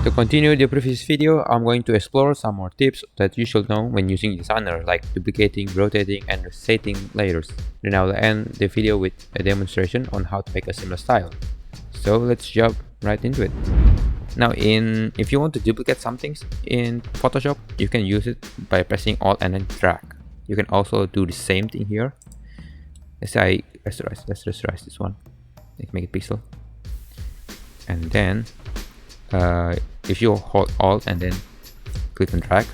To continue the previous video, I'm going to explore some more tips that you should know when using Designer, like duplicating, rotating, and resetting layers. Then I will end the video with a demonstration on how to make a similar style. So let's jump right into it. Now, if you want to duplicate something in Photoshop, you can use it by pressing Alt and then drag. You can also do the same thing here. Let's say let's rasterize this one. Let's make it pixel. And then if you hold Alt and then click and drag,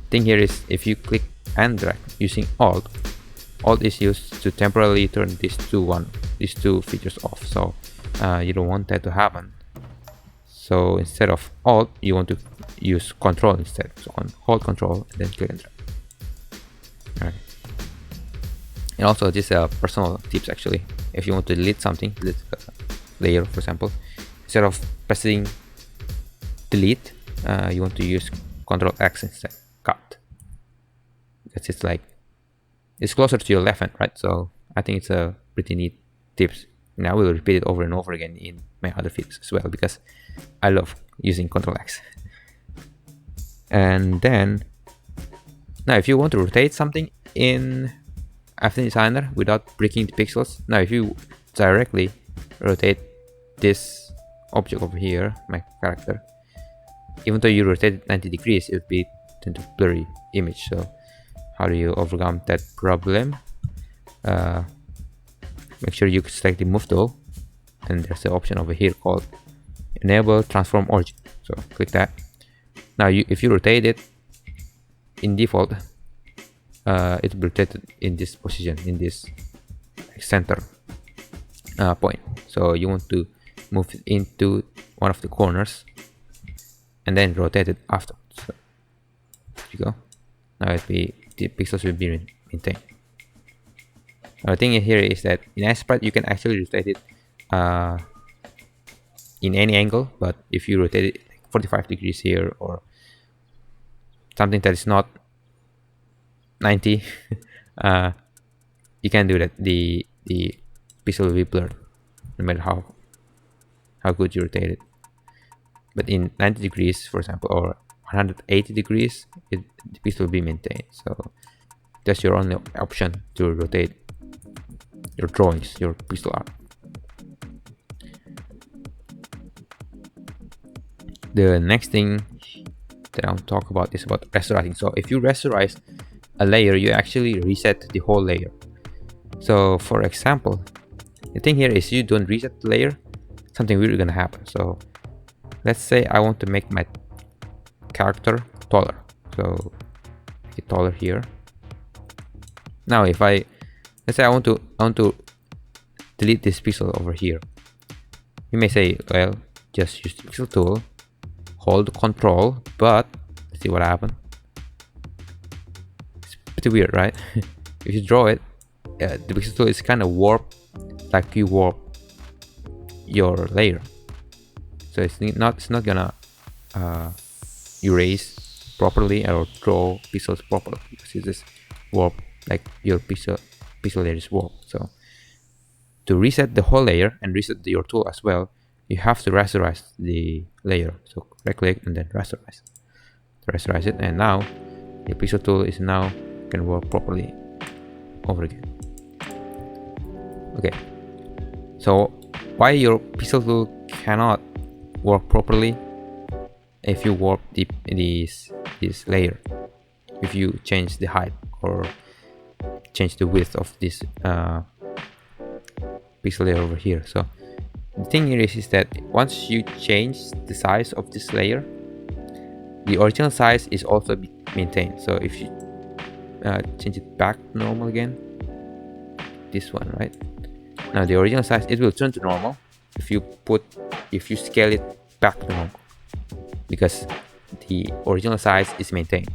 thing here is if you click and drag using Alt is used to temporarily turn these two features off. So you don't want that to happen. So instead of Alt, you want to use Control instead. So hold Control and then click and drag. Alright. And also, this personal tips actually. If you want to delete something, delete a layer, for example, instead of pressing delete, you want to use Control X instead. Cut. That's just like it's closer to your left hand, right? So I think it's a pretty neat tips. And I will repeat it over and over again in my other videos as well because I love using Control X. And then now, if you want to rotate something in Affinity Designer without breaking the pixels, now if you directly rotate this object over here, my character, even though you rotate it 90 degrees, it would be tend to blurry image. So how do you overcome that problem? Make sure you select the move tool, and there's the option over here called enable transform origin. So click that. Now if you rotate it in default, it will be rotated in this position, in this center point. So you want to move it into one of the corners and then rotate it afterwards. So there you go. Now the pixels will be maintained. Now the thing here is that in Sprite you can actually rotate it in any angle, but if you rotate it 45 degrees here or something that is not 90, you can do that. The pixel will be blurred no matter how good you rotate it. But in 90 degrees, for example, or 180 degrees, the pixel will be maintained. So that's your only option to rotate your drawings, your pixel art. The next thing that I'll talk about is about rasterizing. So if you rasterize a layer, you actually reset the whole layer. So for example, the thing here is you don't reset the layer, something weird is gonna happen. So let's say I want to make my character taller. So make it taller here. Now if let's say I want to delete this pixel over here. You may say, well, just use the pixel tool, hold Control, but let's see what happens. It's pretty weird, right? If you draw it, the pixel tool is kind of warped, like you warp your layer. So it's not gonna erase properly or draw pixels properly because it's just warp, like your pixel layer is warped. So to reset the whole layer and reset your tool as well, you have to rasterize the layer. So right click and then rasterize. Rasterize it, and now the pixel tool is now can work properly over again. Okay, so why your pixel tool cannot work properly if you warp this layer, if you change the height or change the width of this pixel layer over here. So the thing here is that once you change the size of this layer, the original size is also maintained. So if you change it back to normal again, this one, right? Now the original size, it will turn to normal if you scale it back to normal, because the original size is maintained.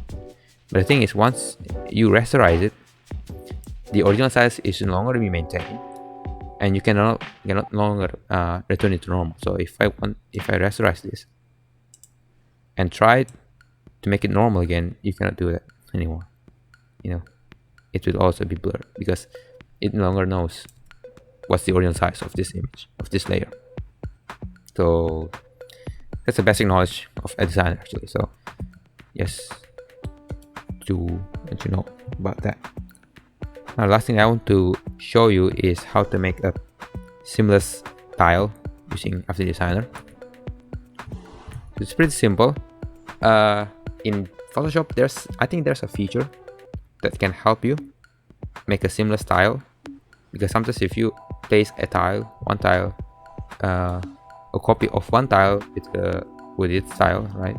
But the thing is, once you rasterize it, the original size is no longer be maintained, and you cannot longer return it to normal. So if I rasterize this and try to make it normal again, you cannot do that anymore. You know, it will also be blurred because it no longer knows what's the original size of this image, of this layer. So That's the basic knowledge of a designer actually. So yes, to let you know about that. Now, last thing I want to show you is how to make a seamless tile using Affinity Designer. It's pretty simple. In Photoshop, I think there's a feature that can help you make a seamless tile, because sometimes if you place a one tile, a copy of one tile with its tile, right,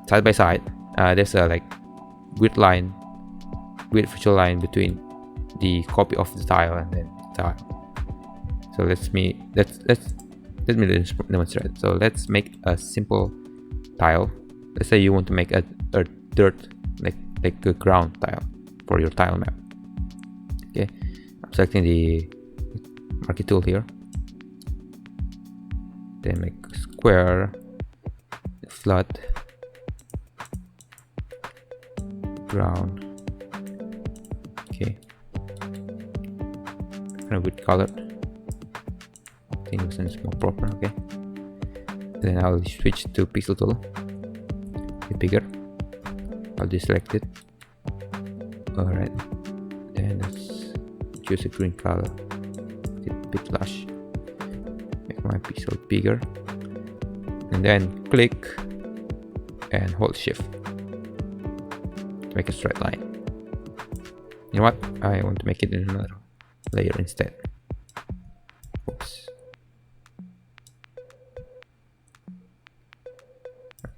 side by side, there's a like weird visual line between the copy of the tile and then the tile. So let me demonstrate. So let's make a simple tile. Let's say you want to make a dirt, like a ground tile for your tile map. Okay, I'm selecting the marquee tool here. Then make a square, flat, ground. Okay, kind of with color. I think this is more proper. Okay, then I'll switch to pixel tool. Get bigger. I'll deselect it. Alright, then let's choose a green color. Get a bit flash. Make my pixel bigger, and then click and hold shift to make a straight line. You know what? I want to make it in another layer instead. Oops.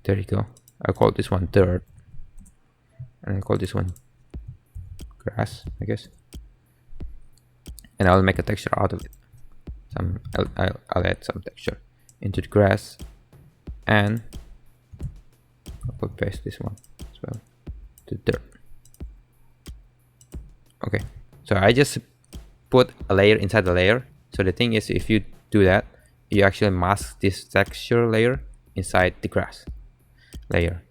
There you go. I call this one dirt, and I call this one grass, I guess. And I'll make a texture out of it. I'll add some texture into the grass, and I'll paste this one as well to dirt. Okay, so I just put a layer inside the layer. So the thing is, if you do that, you actually mask this texture layer inside the grass layer.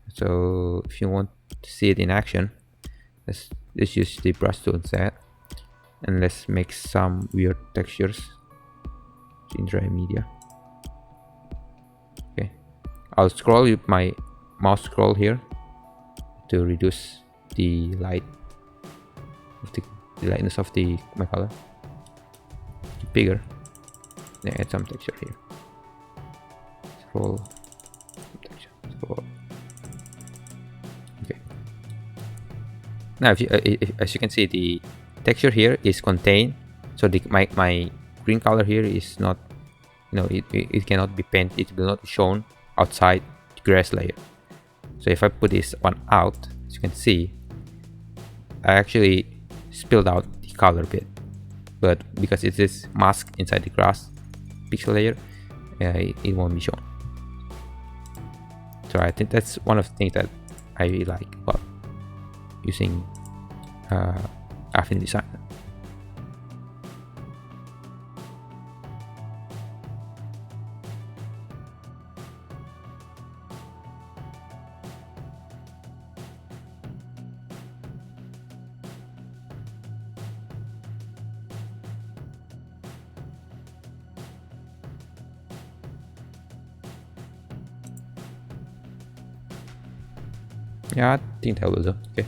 So if you want to see it in action, let's use the brush tool instead, and let's make some weird textures in dry media. Okay, I'll scroll with my mouse scroll here to reduce the light of the lightness of my color. Bigger. Then add some texture here. Scroll. Texture. Scroll. Okay. Now, as you can see, the texture here is contained. So my green color here is not, it cannot be painted. It will not be shown outside the grass layer. So if I put this one out, as you can see, I actually spilled out the color bit, but because it is masked inside the grass pixel layer, it won't be shown. So I think that's one of the things that I really like about using Affinity Designer. Yeah, I think that will do. Okay.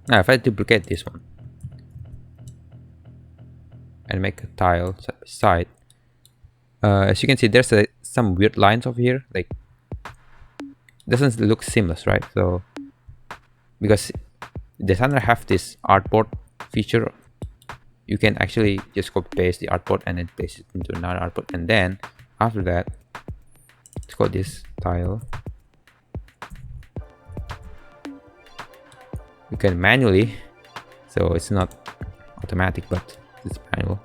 Now if I duplicate this one and make a tile side by side, as you can see, there's some weird lines over here. Like, doesn't look seamless, right? So because designer have this artboard feature, you can actually just copy paste the artboard and then paste it into another artboard, and then after that, let's call this tile. You can manually, so it's not automatic, but it's manual.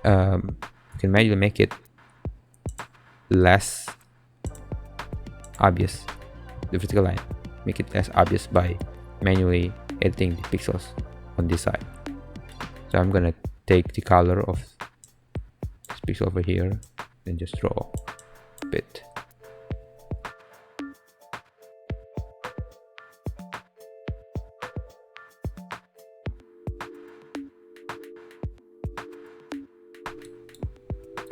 You can manually make it less obvious, the vertical line. Make it less obvious by manually editing the pixels on this side. So I'm gonna take the color of this pixel over here and just draw a bit.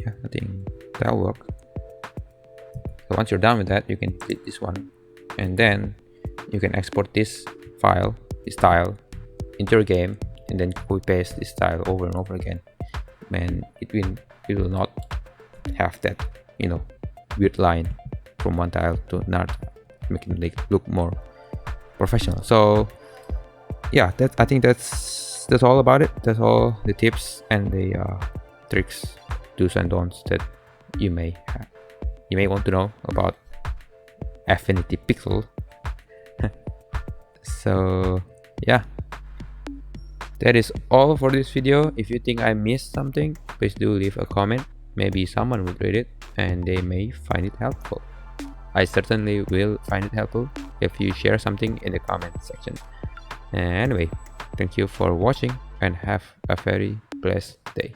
Yeah, I think that'll work. So once you're done with that, you can delete this one, and then you can export this file, this style, into your game, and then copy paste this style over and over again. And it will not have that, you know, weird line from one tile to another, making it look more professional. So yeah, I think that's all about it. That's all the tips and the tricks, do's and don'ts that you may want to know about Affinity Pixel. So yeah, that is all for this video. If you think I missed something, please do leave a comment. Maybe someone will read it and they may find it helpful. I certainly will find it helpful if you share something in the comment section. Anyway, thank you for watching and have a very blessed day.